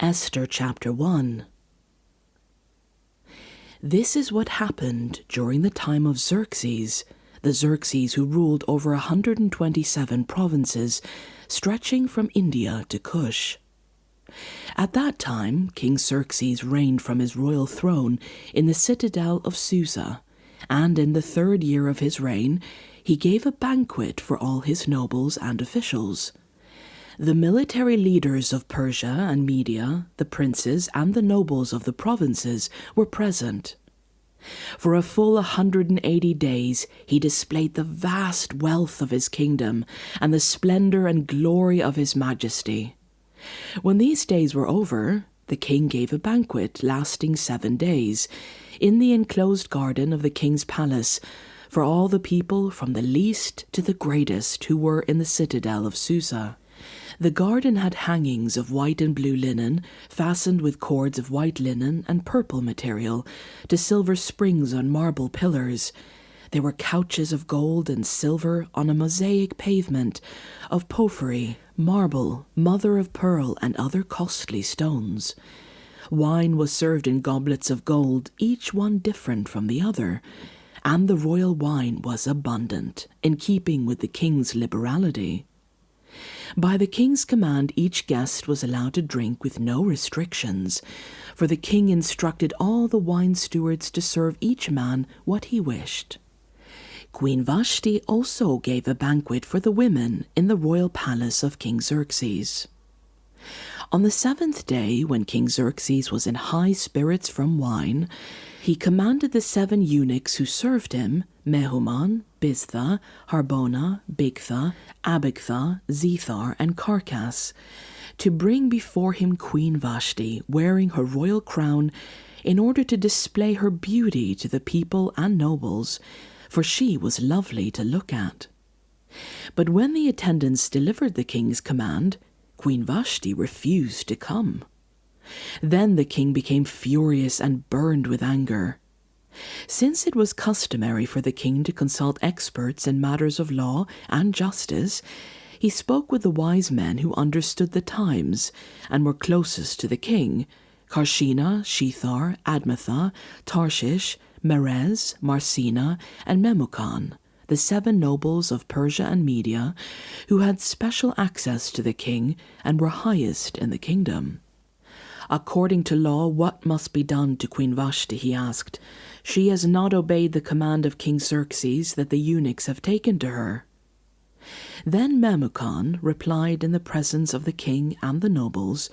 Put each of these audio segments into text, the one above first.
Esther chapter 1. This is what happened during the time of Xerxes, the Xerxes who ruled over 127 provinces, stretching from India to Cush. At that time, King Xerxes reigned from his royal throne in the citadel of Susa, and in the 3rd year of his reign, he gave a banquet for all his nobles and officials. The military leaders of Persia and Media, the princes and the nobles of the provinces were present. For a full 180 days he displayed the vast wealth of his kingdom and the splendor and glory of his majesty. When these days were over, the king gave a banquet lasting 7 days in the enclosed garden of the king's palace for all the people from the least to the greatest who were in the citadel of Susa. The garden had hangings of white and blue linen, fastened with cords of white linen and purple material, to silver springs on marble pillars. There were couches of gold and silver on a mosaic pavement of porphyry, marble, mother of pearl, and other costly stones. Wine was served in goblets of gold, each one different from the other, and the royal wine was abundant, in keeping with the king's liberality. By the king's command, each guest was allowed to drink with no restrictions, for the king instructed all the wine stewards to serve each man what he wished. Queen Vashti also gave a banquet for the women in the royal palace of King Xerxes. On the 7th day, when King Xerxes was in high spirits from wine, he commanded the 7 eunuchs who served him, Mehuman, Biztha, Harbona, Bigtha, Abagtha, Zethar, and Carcass, to bring before him Queen Vashti, wearing her royal crown, in order to display her beauty to the people and nobles, for she was lovely to look at. But when the attendants delivered the king's command, Queen Vashti refused to come. Then the king became furious and burned with anger. Since it was customary for the king to consult experts in matters of law and justice, he spoke with the wise men who understood the times and were closest to the king, Karshina, Shethar, Admatha, Tarshish, Merez, Marsina, and Memucan, the 7 nobles of Persia and Media, who had special access to the king and were highest in the kingdom. According to law, what must be done to Queen Vashti, he asked. She has not obeyed the command of King Xerxes that the eunuchs have taken to her. Then Memucan replied in the presence of the king and the nobles,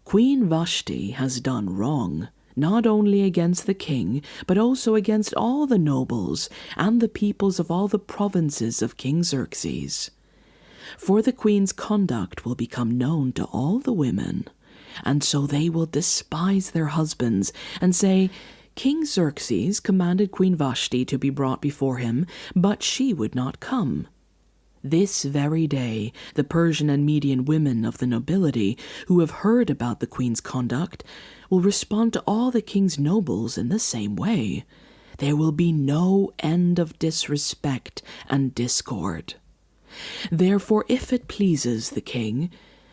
Queen Vashti has done wrong, not only against the king, but also against all the nobles and the peoples of all the provinces of King Xerxes. For the queen's conduct will become known to all the women, and so they will despise their husbands and say, King Xerxes commanded Queen Vashti to be brought before him, but she would not come. This very day, the Persian and Median women of the nobility, who have heard about the queen's conduct, will respond to all the king's nobles in the same way. There will be no end of disrespect and discord. Therefore, if it pleases the king,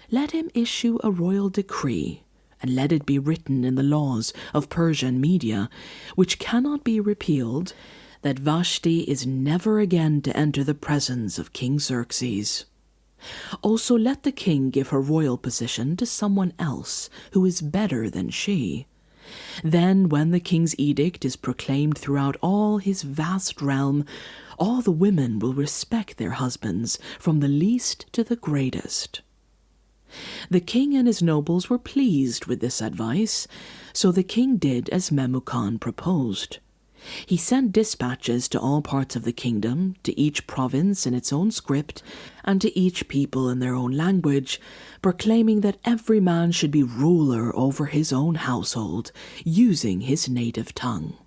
let him issue a royal decree, and let it be written in the laws of Persia and Media, which cannot be repealed, that Vashti is never again to enter the presence of King Xerxes. Also let the king give her royal position to someone else who is better than she. Then, when the king's edict is proclaimed throughout all his vast realm, all the women will respect their husbands, from the least to the greatest. The king and his nobles were pleased with this advice, so the king did as Memucan proposed. He sent dispatches to all parts of the kingdom, to each province in its own script, and to each people in their own language, proclaiming that every man should be ruler over his own household, using his native tongue.